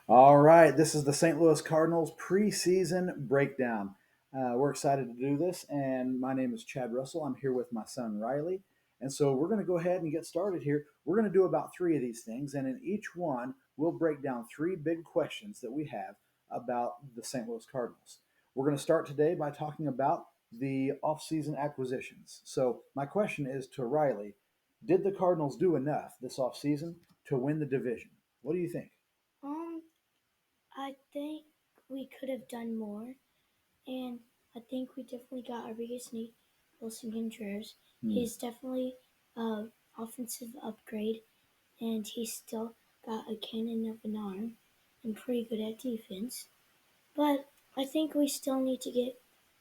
All right, this is the St. Louis Cardinals Pre-Season Breakdown. We're excited to do this, and my name is Chad Russell. I'm here with my son Riley, and so we're going to go ahead and get started here. We're going to do about three of these things, and in each one, we'll break down three big questions that we have about the St. Louis Cardinals. We're going to start today by talking about the offseason acquisitions. So, my question is to Riley: did the Cardinals do enough this offseason to win the division? What do you think? Um, I think we could have done more, and I think we definitely got our biggest need, Wilson Contreras. Hmm. He's definitely a offensive upgrade, and he's still got a cannon of an arm and pretty good at defense. But I think we still need to get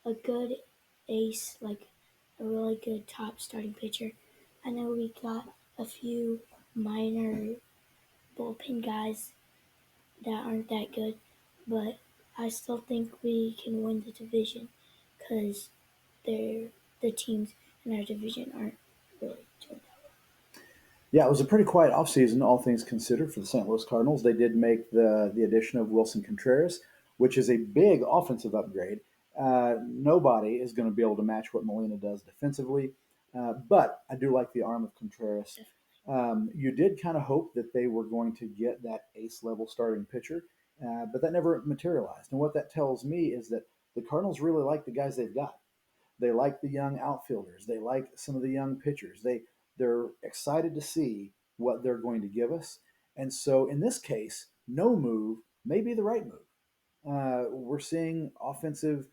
a good ace, like a really good top starting pitcher. I know we got a few minor bullpen guys that aren't that good, but I still think we can win the division because the teams in our division aren't really doing that. Yeah, it was a pretty quiet offseason, all things considered, for the St. Louis Cardinals. They did make the addition of Wilson Contreras, which is a big offensive upgrade. Nobody is going to be able to match what Molina does defensively, but I do like the arm of Contreras. Definitely. You did kind of hope that they were going to get that ace level starting pitcher, but that never materialized. And what that tells me is that the Cardinals really like the guys they've got. They like the young outfielders. They like some of the young pitchers. They're excited to see what they're going to give us. And so in this case, no move may be the right move. We're seeing offensive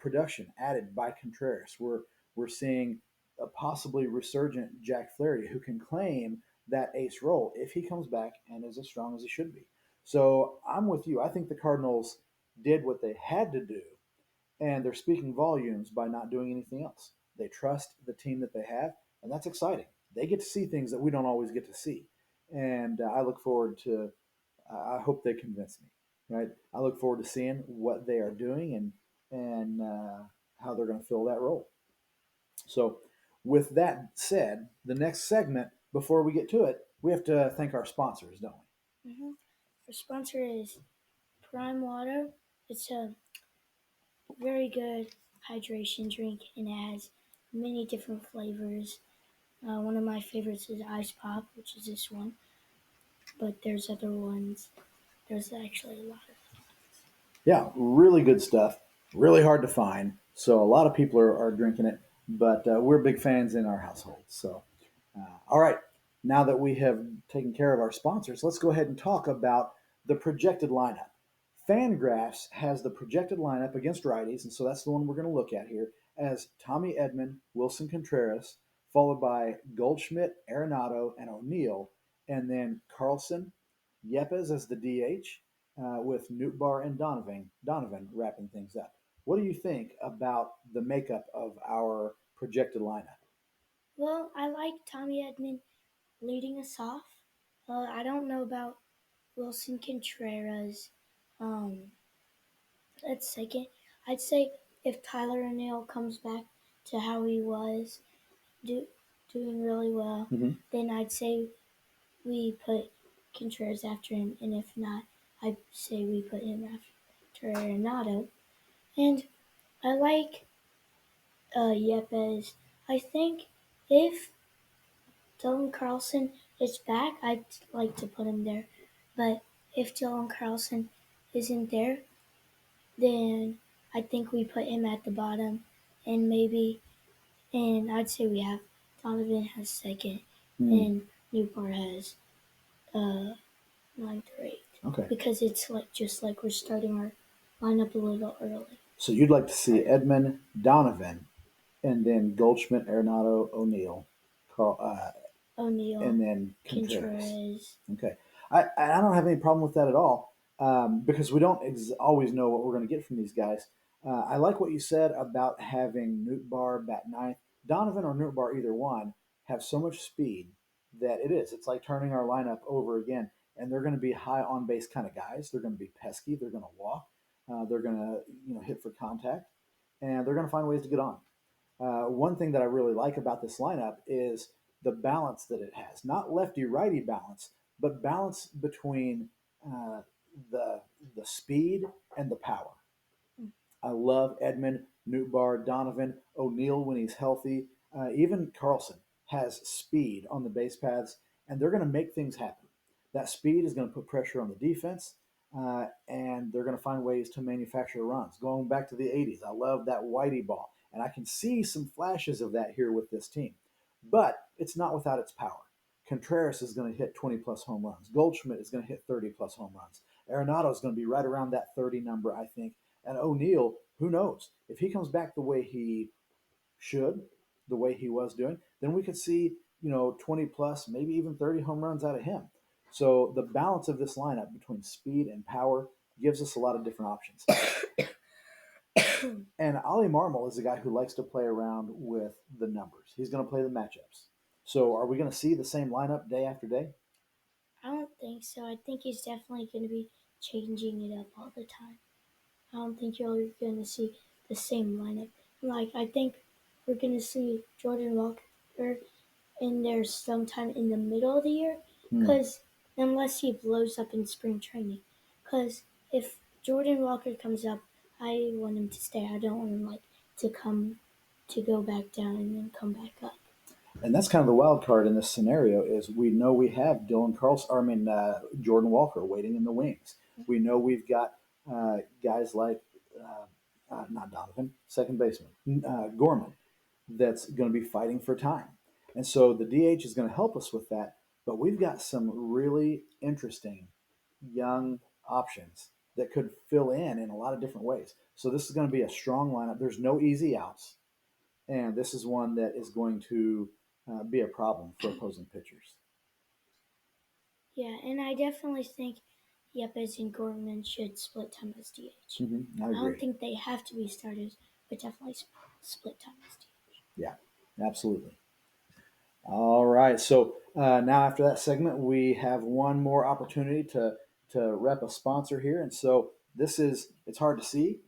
production added by Contreras. We're seeing a possibly resurgent Jack Flaherty who can claim that ace role if he comes back and is as strong as he should be. So I'm with you. I think the Cardinals did what they had to do, and they're speaking volumes by not doing anything else. They trust the team that they have, and that's exciting. They get to see things that we don't always get to see, and I look forward to. I hope they convince me. Right, I look forward to seeing what they are doing and how they're going to fill that role. So, with that said, the next segment, before we get to it, we have to thank our sponsors, don't Our sponsor is Prime Water. It's a very good hydration drink and it has many different flavors. One of my favorites is Ice Pop, which is this one, but there's other ones. There's actually a lot of. we? Yeah, really good stuff. Really hard to find, so a lot of people are drinking it. But we're big fans in our household. So, all right, now that we have taken care of our sponsors, let's go ahead and talk about the projected lineup. Fangraphs has the projected lineup against righties, and so that's the one we're going to look at here as Tommy Edman, Wilson Contreras, followed by Goldschmidt, Arenado, and O'Neill, and then Carlson, Yepes as the DH, with Nootbaar and Donovan wrapping things up. What do you think about the makeup of our projected lineup? Well, I like Tommy Edman leading us off. I don't know about Wilson Contreras. Um, at second, I'd say if Tyler O'Neill comes back to how he was, do, doing really well, Mm-hmm. then I'd say we put Contreras after him, and if not, I'd say we put him after Arenado. And I like Yepes. I think if Dylan Carlson is back, I'd like to put him there. But if Dylan Carlson isn't there, then I think we put him at the bottom, and I'd say we have Donovan has second, Hmm. and Newport has uh, ninth or eighth, Okay. because it's like just like we're starting our lineup a little early. So you'd like to see Edmund Donovan and then Goldschmidt, Arenado, O'Neill, Carl, O'Neill, and then Contreras. Contreras. Okay, I don't have any problem with that at all because we don't always know what we're going to get from these guys. I like what you said about having Nootbaar bat ninth. Donovan or Nootbaar, either one, have so much speed that it is. It's like turning our lineup over again. And they're going to be high on base kind of guys. They're going to be pesky. They're going to walk. They're going to hit for contact, and they're going to find ways to get on. One thing that I really like about this lineup is the balance that it has. Not lefty righty balance, but balance between the the speed and the power. I love Edmund, Newtbar, Donovan, O'Neill when he's healthy. Even Carlson has speed on the base paths, and they're going to make things happen. That speed is going to put pressure on the defense, and they're going to find ways to manufacture runs. Going back to the 80s, I love that Whitey ball, and I can see some flashes of that here with this team. But it's not without its power. Contreras is going to hit 20 plus home runs. Goldschmidt is going to hit 30 plus home runs. Arenado is going to be right around that 30 number, I think. And O'Neill, who knows? If he comes back the way he should, the way he was doing, then we could see, 20 plus, maybe even 30 home runs out of him. So the balance of this lineup between speed and power gives us a lot of different options. And Ali Marmol is a guy who likes to play around with the numbers. He's going to play the matchups. So are we going to see the same lineup day after day? I don't think so. I think he's definitely going to be changing it up all the time. I don't think you're going to see the same lineup. Like, I think we're going to see Jordan Walker in there sometime in the middle of the year, Hmm. because unless he blows up in spring training. Because if Jordan Walker comes up, I want him to stay. I don't want him to go back down and then come back up. And that's kind of the wild card in this scenario is we know we have Dylan Carlson, Jordan Walker waiting in the wings. We know we've got guys like not Donovan, second baseman, Gorman, that's going to be fighting for time. And so the DH is going to help us with that. But we've got some really interesting young options that could fill in a lot of different ways. So this is going to be a strong lineup. There's no easy outs. And this is one that is going to be a problem for opposing pitchers. Yeah, and I definitely think Yepes and Gorman should split time as DH. I I don't agree. think they have to be starters, but definitely split time as DH. Yeah, absolutely. All right. So now after that segment, we have one more opportunity to rep a sponsor here, and so it's hard to see,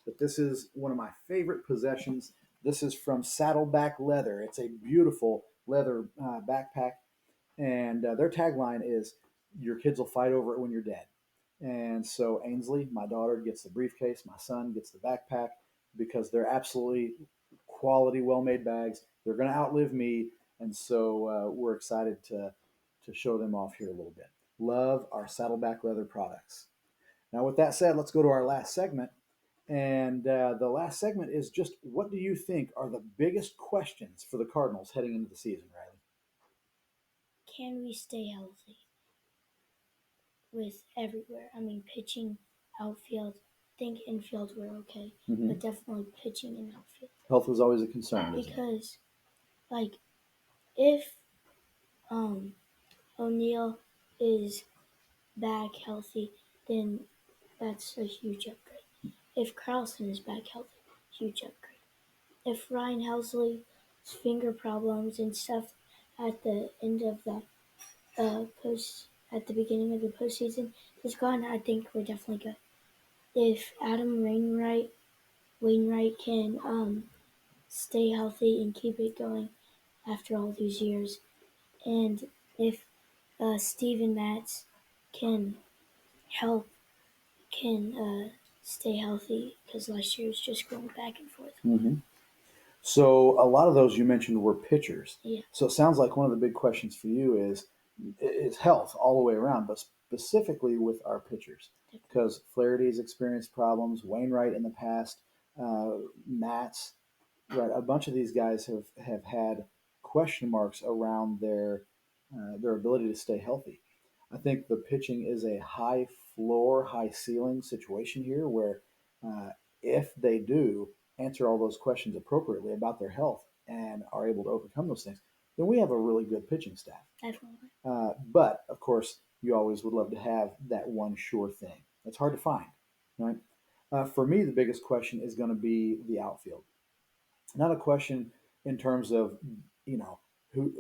but this is one of my favorite possessions. This is from Saddleback Leather. It's a beautiful leather backpack, and their tagline is "Your kids will fight over it when you're dead." And so Ainsley, my daughter, gets the briefcase. My son gets the backpack because they're absolutely quality, well-made bags. They're going to outlive me, and so we're excited to show them off here a little bit. Love our Saddleback Leather products. Now, with that said, let's go to our last segment. And the last segment is just what do you think are the biggest questions for the Cardinals heading into the season, Riley? Can we stay healthy with everywhere? I mean, pitching, outfield. I think infield we're okay, but definitely pitching and outfield. Health was always a concern, isn't it? Because, like, if um, O'Neill is back healthy, then that's a huge upgrade. If Carlson is back healthy, huge upgrade. If Ryan Helsley's finger problems and stuff at the end of the at the beginning of the postseason is gone, I think we're definitely good. If Adam Wainwright can stay healthy and keep it going after all these years, and if Steven Matz can help can stay healthy, because last year was just going back and forth. Mm-hmm. So a lot of those you mentioned were pitchers. Yeah. So it sounds like one of the big questions for you is health all the way around, but specifically with our pitchers, because Flaherty's experienced problems, Wainwright in the past, Matz, right? A bunch of these guys have had question marks around their ability to stay healthy. I think the pitching is a high floor, high ceiling situation here, where if they do answer all those questions appropriately about their health and are able to overcome those things, then we have a really good pitching staff. Definitely. But of course, you always would love to have that one sure thing. That's hard to find, right? For me, the biggest question is going to be the outfield. Not a question in terms of who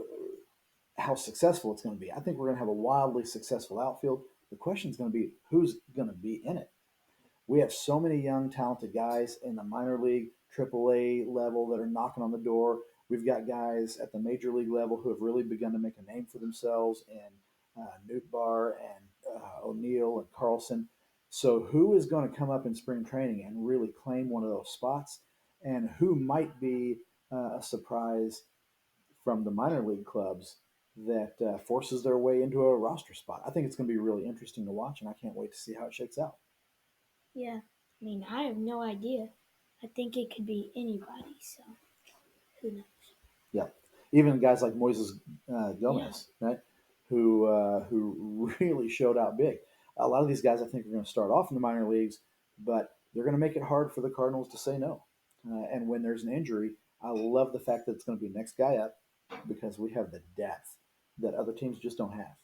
how successful it's going to be. I think we're going to have a wildly successful outfield. The question is going to be who's going to be in it. We have so many young, talented guys in the minor league, AAA level that are knocking on the door. We've got guys at the major league level who have really begun to make a name for themselves in Newtbar and O'Neill and Carlson. So, who is going to come up in spring training and really claim one of those spots, and who might be a surprise from the minor league clubs that forces their way into a roster spot? I think it's going to be really interesting to watch, and I can't wait to see how it shakes out. Yeah, I mean, I have no idea. I think it could be anybody, so who knows? Yeah, even guys like Moises Yeah, Gomez, right, who really showed out big. A lot of these guys, I think, are going to start off in the minor leagues, but they're going to make it hard for the Cardinals to say no. And when there's an injury, I love the fact that it's going to be next guy up because we have the depth that other teams just don't have.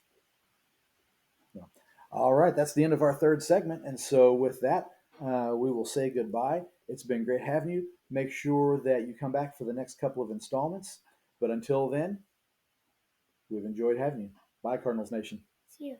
Yeah. All right, that's the end of our third segment. And so, with that, we will say goodbye. It's been great having you. Make sure that you come back for the next couple of installments. But until then, we've enjoyed having you. Bye, Cardinals Nation. see ya.